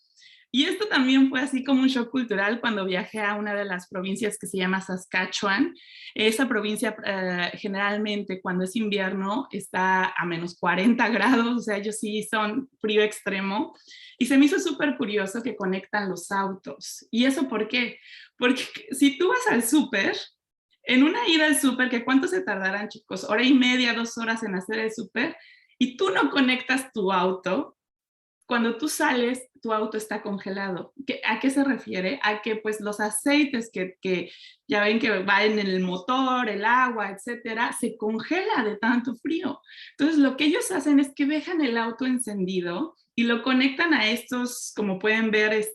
Y esto también fue así como un shock cultural cuando viajé a una de las provincias que se llama Saskatchewan. Esa provincia generalmente cuando es invierno está a menos 40 grados, o sea, ellos sí son frío extremo. Y se me hizo súper curioso que conectan los autos. ¿Y eso por qué? Porque si tú vas al súper, en una ida al súper, ¿que cuánto se tardarán, chicos? Hora y media, 2 horas en hacer el súper, y tú no conectas tu auto, cuando tú sales, tu auto está congelado. ¿A qué se refiere? A que pues los aceites que ya ven que va en el motor, el agua, etcétera, se congela de tanto frío. Entonces lo que ellos hacen es que dejan el auto encendido y lo conectan a estos, como pueden ver,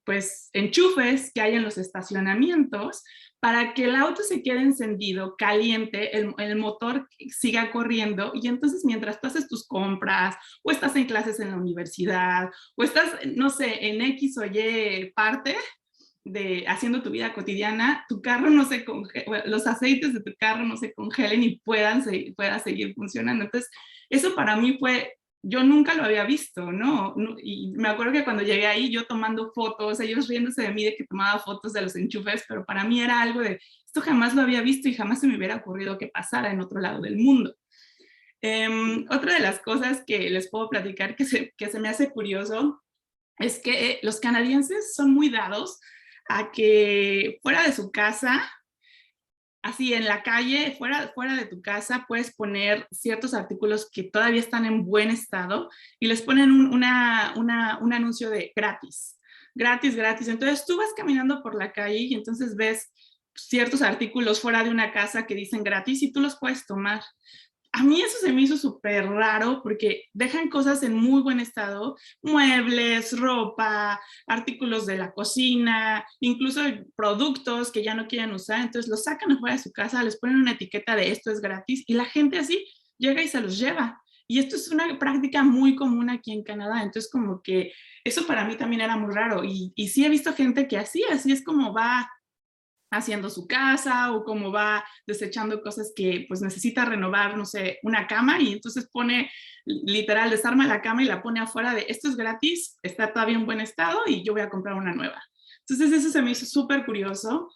pues enchufes que hay en los estacionamientos para que el auto se quede encendido, caliente, el motor siga corriendo y entonces mientras tú haces tus compras o estás en clases en la universidad o estás, no sé, en X o Y parte de haciendo tu vida cotidiana, tu carro no se congela, los aceites de tu carro no se congelen y pueda seguir funcionando. Entonces, eso para mí fue, yo nunca lo había visto, ¿no? Y me acuerdo que cuando llegué ahí, yo tomando fotos, ellos riéndose de mí de que tomaba fotos de los enchufes, pero para mí era algo de, esto jamás lo había visto y jamás se me hubiera ocurrido que pasara en otro lado del mundo. Otra de las cosas que les puedo platicar que se me hace curioso es que los canadienses son muy dados a que fuera de su casa, así en la calle, fuera de tu casa, puedes poner ciertos artículos que todavía están en buen estado y les ponen un anuncio de gratis, gratis, gratis. Entonces tú vas caminando por la calle y entonces ves ciertos artículos fuera de una casa que dicen gratis y tú los puedes tomar. A mí eso se me hizo súper raro porque dejan cosas en muy buen estado, muebles, ropa, artículos de la cocina, incluso productos que ya no quieren usar, entonces los sacan afuera de su casa, les ponen una etiqueta de esto es gratis y la gente así llega y se los lleva. Y esto es una práctica muy común aquí en Canadá, entonces como que eso para mí también era muy raro y sí he visto gente que así es como va haciendo su casa o como va desechando cosas que pues necesita renovar, no sé, una cama y entonces pone, literal, desarma la cama y la pone afuera de esto es gratis, está todavía en buen estado y yo voy a comprar una nueva. Entonces eso se me hizo súper curioso.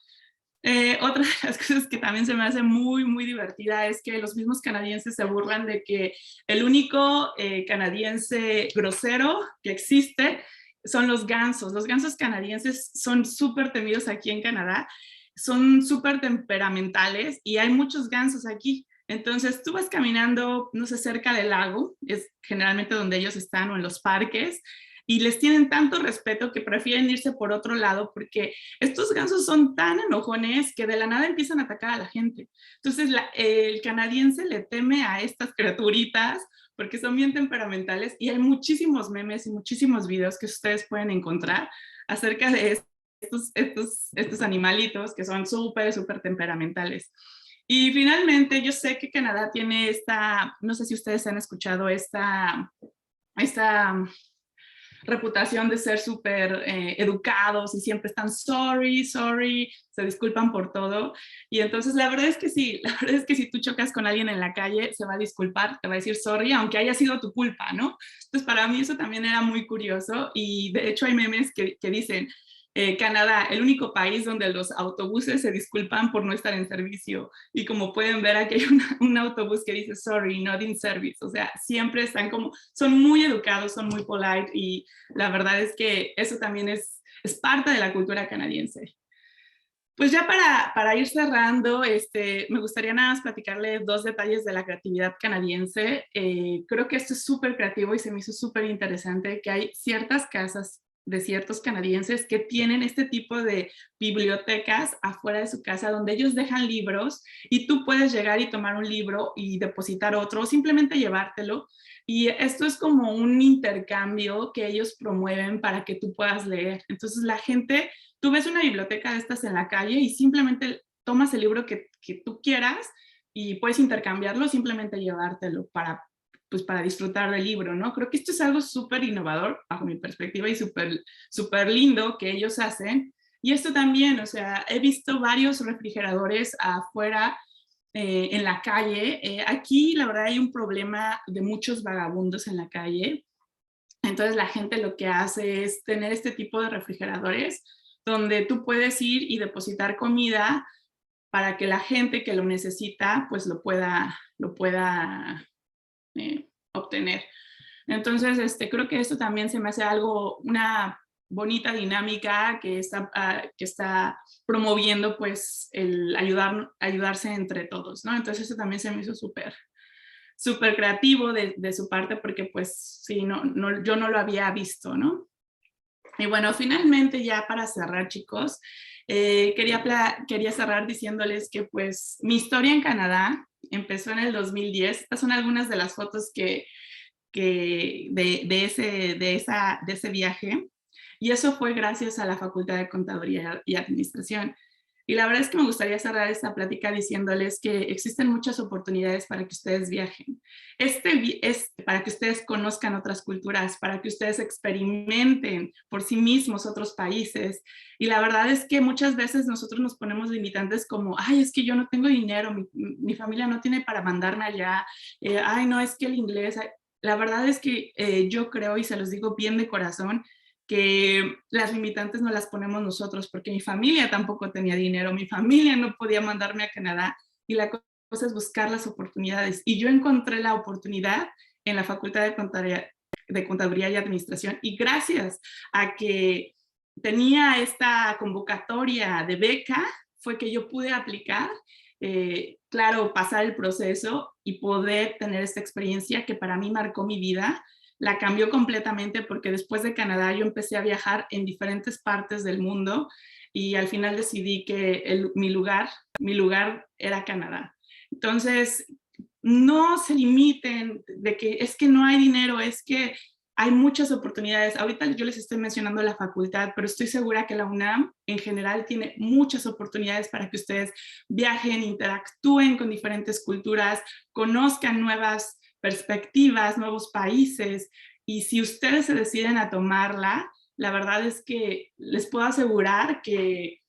Otra de las cosas que también se me hace muy, muy divertida es que los mismos canadienses se burlan de que el único canadiense grosero que existe son los gansos. Los gansos canadienses son súper temidos aquí en Canadá, son súper temperamentales y hay muchos gansos aquí. Entonces tú vas caminando, no sé, cerca del lago, es generalmente donde ellos están o en los parques, y les tienen tanto respeto que prefieren irse por otro lado porque estos gansos son tan enojones que de la nada empiezan a atacar a la gente. Entonces el canadiense le teme a estas criaturitas porque son bien temperamentales y hay muchísimos memes y muchísimos videos que ustedes pueden encontrar acerca de estos animalitos que son súper, súper temperamentales. Y finalmente yo sé que Canadá tiene no sé si ustedes han escuchado esta reputación de ser súper educados y siempre están sorry, sorry, se disculpan por todo. Y entonces la verdad es que sí, la verdad es que si tú chocas con alguien en la calle, se va a disculpar, te va a decir sorry, aunque haya sido tu culpa, ¿no? Entonces para mí eso también era muy curioso y de hecho hay memes que dicen, Canadá, el único país donde los autobuses se disculpan por no estar en servicio. Y como pueden ver, aquí hay un autobús que dice, sorry, not in service. O sea, siempre están como, son muy educados, son muy polite, y la verdad es que eso también es parte de la cultura canadiense. Pues ya para ir cerrando, me gustaría nada más platicarle dos detalles de la creatividad canadiense. Creo que esto es súper creativo y se me hizo súper interesante que hay ciertas casas de ciertos canadienses que tienen este tipo de bibliotecas afuera de su casa donde ellos dejan libros y tú puedes llegar y tomar un libro y depositar otro o simplemente llevártelo. Y esto es como un intercambio que ellos promueven para que tú puedas leer. Entonces la gente, tú ves una biblioteca de estas en la calle y simplemente tomas el libro que tú quieras y puedes intercambiarlo, simplemente llevártelo pues para disfrutar del libro, ¿no? Creo que esto es algo súper innovador bajo mi perspectiva y súper lindo que ellos hacen. Y esto también, o sea, he visto varios refrigeradores afuera en la calle. Aquí la verdad hay un problema de muchos vagabundos en la calle. Entonces la gente lo que hace es tener este tipo de refrigeradores donde tú puedes ir y depositar comida para que la gente que lo necesita pues lo pueda obtener. Entonces, creo que esto también se me hace una bonita dinámica que está promoviendo pues el ayudarse entre todos, ¿no? Entonces eso también se me hizo súper creativo de su parte porque pues sí, yo no lo había visto, ¿no? Y bueno, finalmente ya para cerrar, chicos, quería cerrar diciéndoles que pues mi historia en Canadá empezó en el 2010. Estas son algunas de las fotos de ese viaje, y eso fue gracias a la Facultad de Contaduría y Administración. Y la verdad es que me gustaría cerrar esta plática diciéndoles que existen muchas oportunidades para que ustedes viajen. Para que ustedes conozcan otras culturas, para que ustedes experimenten por sí mismos otros países. Y la verdad es que muchas veces nosotros nos ponemos limitantes como, ay, es que yo no tengo dinero, mi familia no tiene para mandarme allá, ay, no, es que el inglés. La verdad es que yo creo, y se los digo bien de corazón, que las limitantes no las ponemos nosotros, porque mi familia tampoco tenía dinero, mi familia no podía mandarme a Canadá, y la cosa es buscar las oportunidades. Y yo encontré la oportunidad en la Facultad de Contaduría y Administración, y gracias a que tenía esta convocatoria de beca, fue que yo pude aplicar, claro, pasar el proceso y poder tener esta experiencia que para mí marcó mi vida. La cambió completamente porque después de Canadá yo empecé a viajar en diferentes partes del mundo y al final decidí que mi lugar era Canadá. Entonces, no se limiten de que es que no hay dinero, es que hay muchas oportunidades. Ahorita yo les estoy mencionando la facultad, pero estoy segura que la UNAM en general tiene muchas oportunidades para que ustedes viajen, interactúen con diferentes culturas, conozcan nuevas perspectivas, nuevos países, y si ustedes se deciden a tomarla, la verdad es que les puedo asegurar que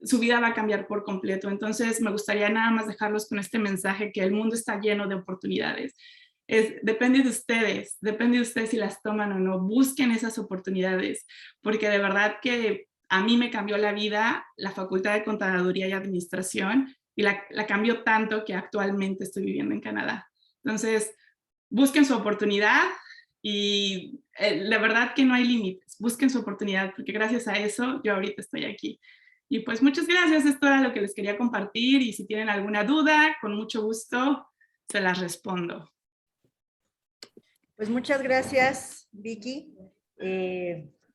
su vida va a cambiar por completo. Entonces me gustaría nada más dejarlos con este mensaje, que el mundo está lleno de oportunidades. Depende de ustedes si las toman o no. Busquen esas oportunidades, porque de verdad que a mí me cambió la vida la Facultad de Contaduría y Administración, y la cambió tanto que actualmente estoy viviendo en Canadá. Entonces, busquen su oportunidad, y la verdad que no hay límites. Busquen su oportunidad, porque gracias a eso yo ahorita estoy aquí. Y pues muchas gracias, esto era lo que les quería compartir, y si tienen alguna duda, con mucho gusto se las respondo. Pues muchas gracias, Vicky,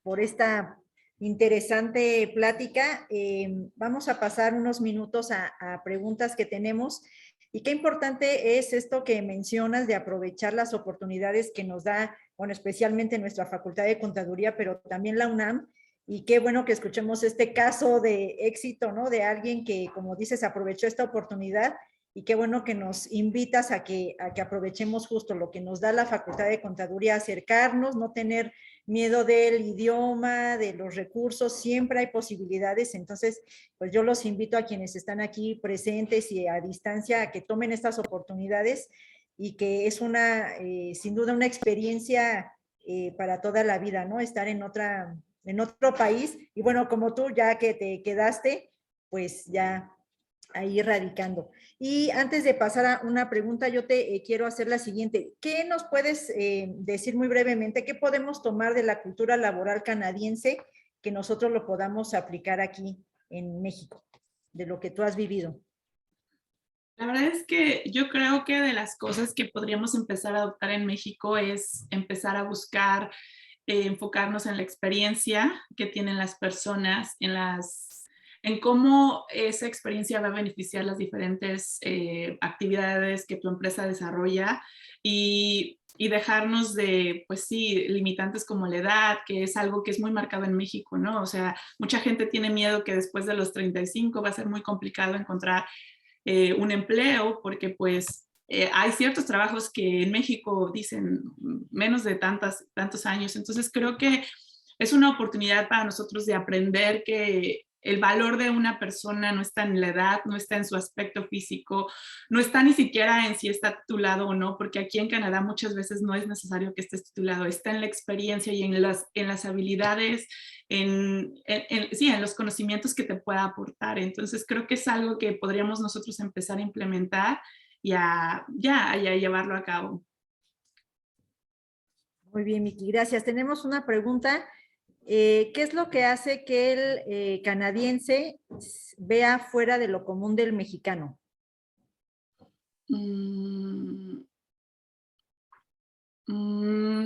por esta interesante plática. Vamos a pasar unos minutos a preguntas que tenemos. Y qué importante es esto que mencionas de aprovechar las oportunidades que nos da, bueno, especialmente nuestra Facultad de Contaduría, pero también la UNAM. Y qué bueno que escuchemos este caso de éxito, ¿no? De alguien que, como dices, aprovechó esta oportunidad, y qué bueno que nos invitas a que aprovechemos justo lo que nos da la Facultad de Contaduría, acercarnos, no tener miedo del idioma, de los recursos, siempre hay posibilidades. Entonces, pues yo los invito a quienes están aquí presentes y a distancia a que tomen estas oportunidades, y que es sin duda una experiencia para toda la vida, ¿no? Estar en en otro país. Y bueno, como tú ya que te quedaste, pues ya ahí radicando. Y antes de pasar a una pregunta, yo te quiero hacer la siguiente. ¿Qué nos puedes decir muy brevemente? ¿Qué podemos tomar de la cultura laboral canadiense que nosotros lo podamos aplicar aquí en México, de lo que tú has vivido? La verdad es que yo creo que de las cosas que podríamos empezar a adoptar en México es empezar a buscar enfocarnos en la experiencia que tienen las personas, en cómo esa experiencia va a beneficiar las diferentes actividades que tu empresa desarrolla y dejarnos de, pues sí, limitantes como la edad, que es algo que es muy marcado en México, ¿no? O sea, mucha gente tiene miedo que después de los 35 va a ser muy complicado encontrar un empleo porque pues hay ciertos trabajos que en México dicen menos de tantos años. Entonces creo que es una oportunidad para nosotros de aprender que el valor de una persona no está en la edad, no está en su aspecto físico, no está ni siquiera en si está titulado o no, porque aquí en Canadá muchas veces no es necesario que estés titulado, está en la experiencia y en las habilidades, sí, en los conocimientos que te pueda aportar. Entonces creo que es algo que podríamos nosotros empezar a implementar y a llevarlo a cabo. Muy bien, Miki, gracias. Tenemos una pregunta. ¿Qué es lo que hace que el canadiense vea fuera de lo común del mexicano?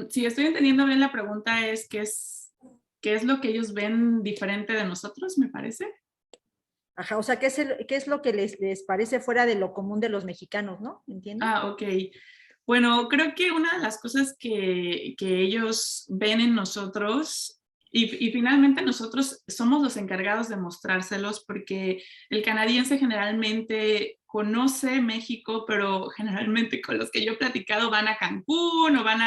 Si estoy entendiendo bien la pregunta es ¿qué es lo que ellos ven diferente de nosotros, me parece? Ajá, o sea, ¿qué es lo que les parece fuera de lo común de los mexicanos, no? ¿Entiendes? Ok. Bueno, creo que una de las cosas que ellos ven en nosotros y finalmente nosotros somos los encargados de mostrárselos porque el canadiense generalmente conoce México, pero generalmente con los que yo he platicado van a Cancún o van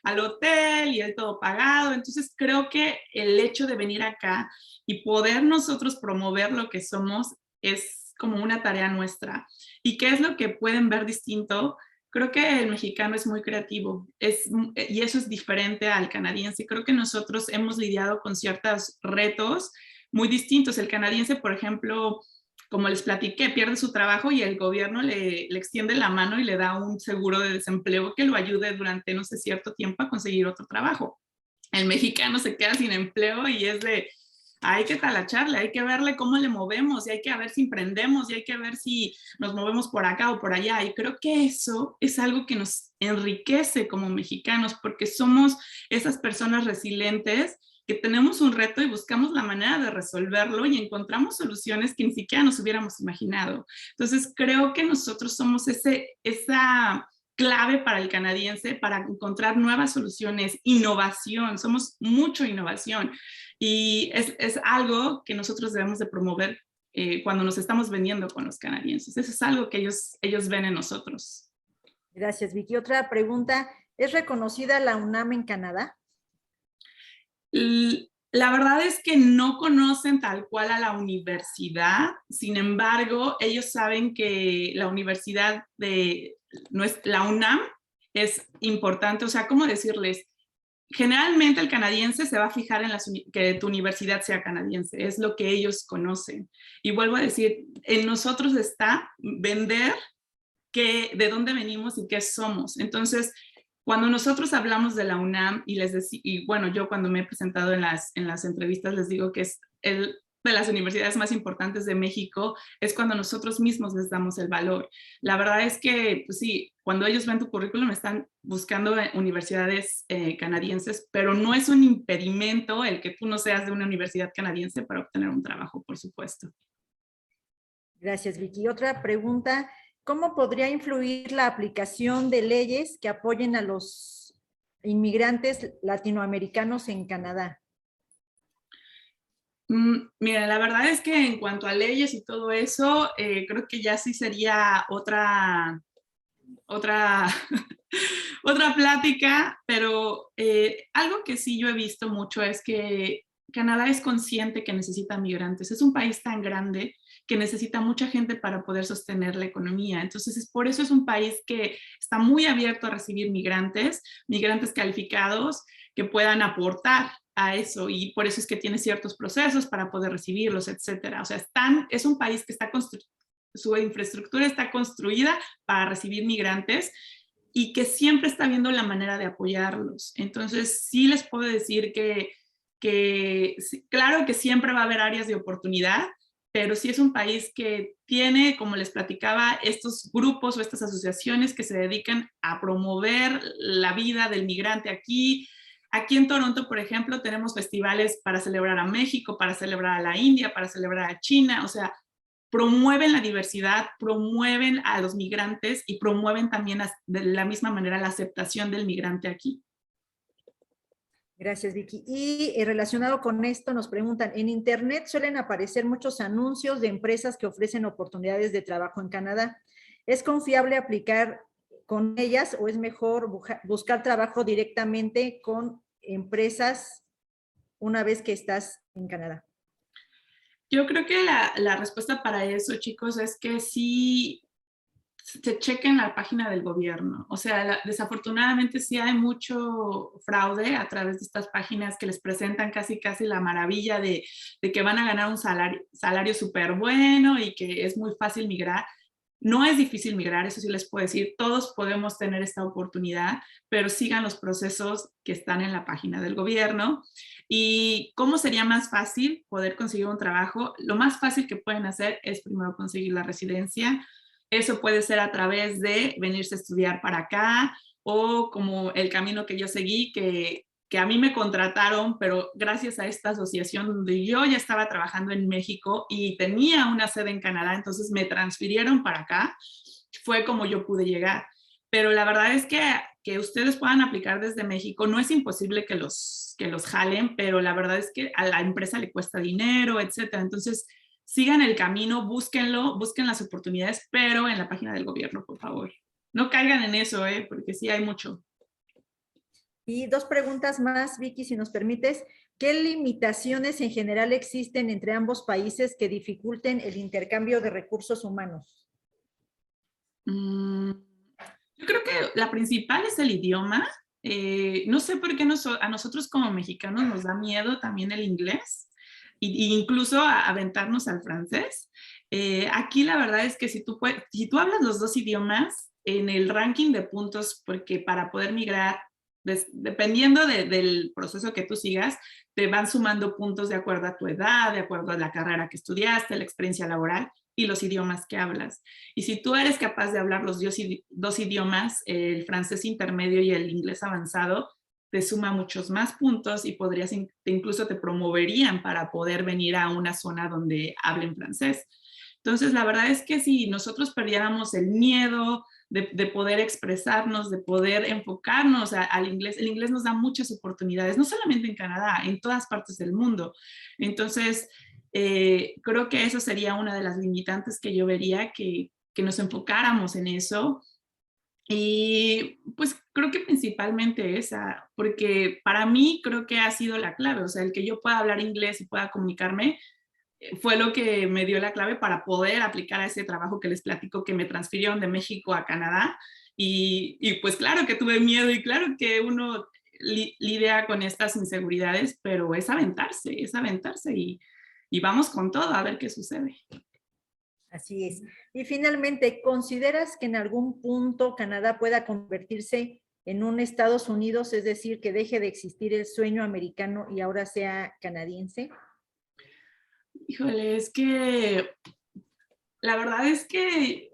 al hotel y es todo pagado. Entonces creo que el hecho de venir acá y poder nosotros promover lo que somos es como una tarea nuestra. ¿Y qué es lo que pueden ver distinto? Creo que el mexicano es muy creativo y eso es diferente al canadiense. Creo que nosotros hemos lidiado con ciertos retos muy distintos. El canadiense, por ejemplo, como les platiqué, pierde su trabajo y el gobierno le extiende la mano y le da un seguro de desempleo que lo ayude durante, no sé, cierto tiempo a conseguir otro trabajo. El mexicano se queda sin empleo y es de, hay que talacharle, hay que verle cómo le movemos y hay que ver si emprendemos y hay que ver si nos movemos por acá o por allá. Y creo que eso es algo que nos enriquece como mexicanos porque somos esas personas resilientes que tenemos un reto y buscamos la manera de resolverlo y encontramos soluciones que ni siquiera nos hubiéramos imaginado. Entonces creo que nosotros somos esa clave para el canadiense para encontrar nuevas soluciones, innovación, somos mucho innovación y es algo que nosotros debemos de promover cuando nos estamos vendiendo con los canadienses. Eso es algo que ellos ven en nosotros. Gracias, Vicky. Otra pregunta. ¿Es reconocida la UNAM en Canadá? La verdad es que no conocen tal cual a la universidad, sin embargo, ellos saben que la universidad la UNAM es importante, o sea, ¿cómo decirles? Generalmente el canadiense se va a fijar en que tu universidad sea canadiense, es lo que ellos conocen. Y vuelvo a decir, en nosotros está vender de dónde venimos y qué somos. Entonces, cuando nosotros hablamos de la UNAM y bueno, yo cuando me he presentado en las entrevistas les digo que es de las universidades más importantes de México, es cuando nosotros mismos les damos el valor. La verdad es que, pues sí, cuando ellos ven tu currículum están buscando universidades canadienses, pero no es un impedimento el que tú no seas de una universidad canadiense para obtener un trabajo, por supuesto. Gracias, Vicky. Otra pregunta. ¿Cómo podría influir la aplicación de leyes que apoyen a los inmigrantes latinoamericanos en Canadá? Mira, la verdad es que en cuanto a leyes y todo eso, creo que ya sí sería otra otra plática, pero algo que sí yo he visto mucho es que Canadá es consciente que necesita migrantes. Es un país tan grande que necesita mucha gente para poder sostener la economía. Entonces, por eso es un país que está muy abierto a recibir migrantes calificados que puedan aportar a eso y por eso es que tiene ciertos procesos para poder recibirlos, etcétera. O sea, es un país que está su infraestructura está construida para recibir migrantes y que siempre está viendo la manera de apoyarlos. Entonces, sí les puedo decir que claro que siempre va a haber áreas de oportunidad, pero sí es un país que tiene, como les platicaba, estos grupos o estas asociaciones que se dedican a promover la vida del migrante aquí. Aquí en Toronto, por ejemplo, tenemos festivales para celebrar a México, para celebrar a la India, para celebrar a China, o sea, promueven la diversidad, promueven a los migrantes y promueven también de la misma manera la aceptación del migrante aquí. Gracias, Vicky. Y relacionado con esto, nos preguntan, en Internet suelen aparecer muchos anuncios de empresas que ofrecen oportunidades de trabajo en Canadá. ¿Es confiable aplicar con ellas o es mejor buscar trabajo directamente con empresas una vez que estás en Canadá? Yo creo que la respuesta para eso, chicos, es que sí se chequen la página del gobierno. O sea, desafortunadamente sí hay mucho fraude a través de estas páginas que les presentan casi la maravilla de que van a ganar un salario súper bueno y que es muy fácil migrar. No es difícil migrar, eso sí les puedo decir, todos podemos tener esta oportunidad, pero sigan los procesos que están en la página del gobierno. ¿Y cómo sería más fácil poder conseguir un trabajo? Lo más fácil que pueden hacer es primero conseguir la residencia. Eso puede ser a través de venirse a estudiar para acá o como el camino que yo seguí, que a mí me contrataron, pero gracias a esta asociación donde yo ya estaba trabajando en México y tenía una sede en Canadá, entonces me transfirieron para acá, fue como yo pude llegar. Pero la verdad es que ustedes puedan aplicar desde México, no es imposible que los jalen, pero la verdad es que a la empresa le cuesta dinero, etcétera. Entonces, sigan el camino, búsquenlo, busquen las oportunidades, pero en la página del gobierno, por favor. No caigan en eso, porque sí hay mucho. Y dos preguntas más, Vicky, si nos permites. ¿Qué limitaciones en general existen entre ambos países que dificulten el intercambio de recursos humanos? Yo creo que la principal es el idioma. No sé por qué a nosotros como mexicanos nos da miedo también el inglés e incluso aventarnos al francés. Aquí la verdad es que si tú hablas los dos idiomas, en el ranking de puntos, porque para poder migrar, dependiendo del proceso que tú sigas, te van sumando puntos de acuerdo a tu edad, de acuerdo a la carrera que estudiaste, la experiencia laboral y los idiomas que hablas. Y si tú eres capaz de hablar los dos idiomas, el francés intermedio y el inglés avanzado, te suma muchos más puntos y incluso te promoverían para poder venir a una zona donde hablen francés. Entonces, la verdad es que si nosotros perdiéramos el miedo de poder expresarnos, de poder enfocarnos al inglés, el inglés nos da muchas oportunidades, no solamente en Canadá, en todas partes del mundo. Entonces, creo que eso sería una de las limitantes que yo vería, que nos enfocáramos en eso. Y pues creo que principalmente esa, porque para mí creo que ha sido la clave, o sea, el que yo pueda hablar inglés y pueda comunicarme fue lo que me dio la clave para poder aplicar a ese trabajo que les platico, que me transfirieron de México a Canadá. Y pues claro que tuve miedo y claro que uno lidia con estas inseguridades, pero es aventarse y vamos con todo a ver qué sucede. Así es. Y finalmente, ¿consideras que en algún punto Canadá pueda convertirse en un Estados Unidos, es decir, que deje de existir el sueño americano y ahora sea canadiense? Híjole, es que la verdad es que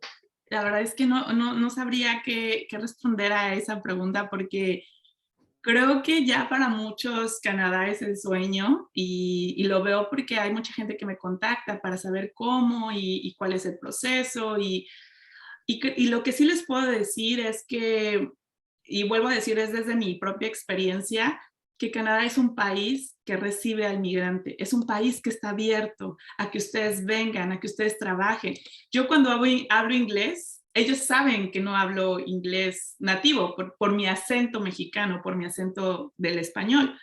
no sabría qué responder a esa pregunta porque creo que ya para muchos Canadá es el sueño y lo veo porque hay mucha gente que me contacta para saber cómo y cuál es el proceso y lo que sí les puedo decir es que, y vuelvo a decir, es desde mi propia experiencia, que Canadá es un país que recibe al migrante, es un país que está abierto a que ustedes vengan, a que ustedes trabajen. Yo cuando hablo inglés, ellos saben que no hablo inglés nativo por mi acento mexicano, por mi acento del español.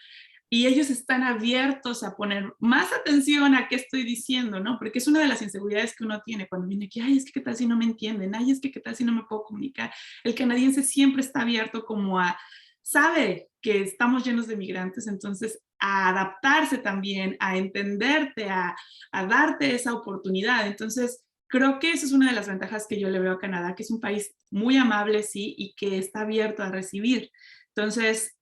Y ellos están abiertos a poner más atención a qué estoy diciendo, ¿no? Porque es una de las inseguridades que uno tiene cuando viene aquí, ay, es que qué tal si no me entienden, ay, es que qué tal si no me puedo comunicar. El canadiense siempre está abierto como sabe que estamos llenos de migrantes, entonces a adaptarse también, a entenderte, a darte esa oportunidad. Entonces, creo que eso es una de las ventajas que yo le veo a Canadá, que es un país muy amable, sí, y que está abierto a recibir. Entonces,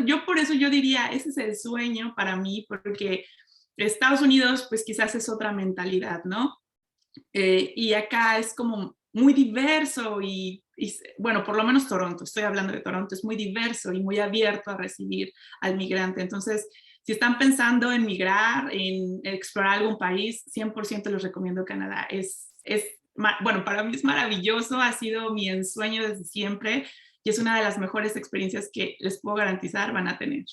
yo por eso yo diría, ese es el sueño para mí, porque Estados Unidos, pues quizás es otra mentalidad, ¿no? Y acá es como muy diverso bueno, por lo menos Toronto, estoy hablando de Toronto, es muy diverso y muy abierto a recibir al migrante. Entonces, si están pensando en migrar, en explorar algún país, 100% les recomiendo Canadá. Bueno, para mí es maravilloso, ha sido mi ensueño desde siempre y es una de las mejores experiencias que les puedo garantizar van a tener.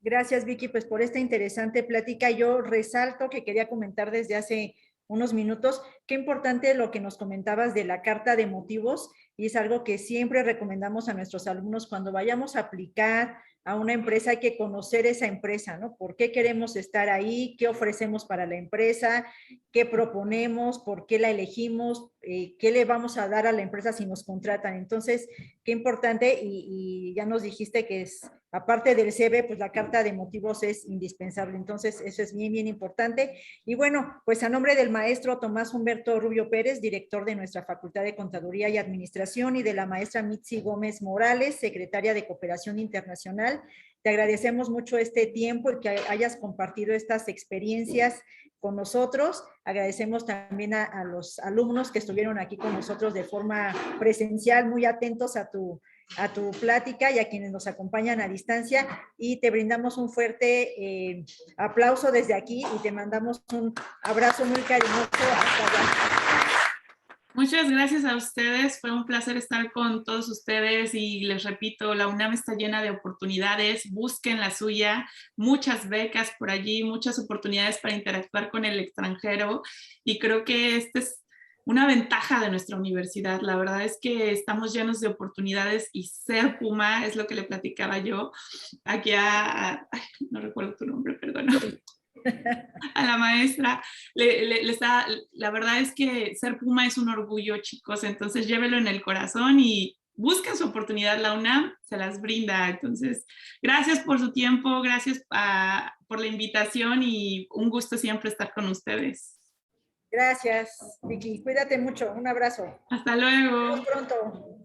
Gracias, Vicky, pues por esta interesante plática. Yo resalto que quería comentar desde hace unos minutos, qué importante lo que nos comentabas de la carta de motivos, y es algo que siempre recomendamos a nuestros alumnos cuando vayamos a aplicar a una empresa. Hay que conocer esa empresa, ¿no? ¿Por qué queremos estar ahí? ¿Qué ofrecemos para la empresa? ¿Qué proponemos? ¿Por qué la elegimos? ¿Qué le vamos a dar a la empresa si nos contratan? Entonces, qué importante, y ya nos dijiste que es, aparte del CV, pues la carta de motivos es indispensable. Entonces, eso es bien, bien importante. Y bueno, pues a nombre del maestro Tomás Humberto Rubio Pérez, director de nuestra Facultad de Contaduría y Administración, y de la maestra Mitzi Gómez Morales, secretaria de Cooperación Internacional, te agradecemos mucho este tiempo y que hayas compartido estas experiencias con nosotros. Agradecemos también a los alumnos que estuvieron aquí con nosotros de forma presencial, muy atentos a tu plática, y a quienes nos acompañan a distancia, y te brindamos un fuerte aplauso desde aquí y te mandamos un abrazo muy cariñoso hasta allá. Muchas gracias a ustedes, fue un placer estar con todos ustedes y les repito, la UNAM está llena de oportunidades, busquen la suya, muchas becas por allí, muchas oportunidades para interactuar con el extranjero, y creo que esta es una ventaja de nuestra universidad. La verdad es que estamos llenos de oportunidades y ser Puma es lo que le platicaba yo aquí ay, no recuerdo tu nombre, perdón. A la maestra, la verdad es que ser Puma es un orgullo, chicos, entonces llévelo en el corazón y busquen su oportunidad, la UNAM se las brinda. Entonces, gracias por su tiempo, gracias por la invitación y un gusto siempre estar con ustedes. Gracias, Vicky. Cuídate mucho. Un abrazo. Hasta luego. Nos vemos pronto.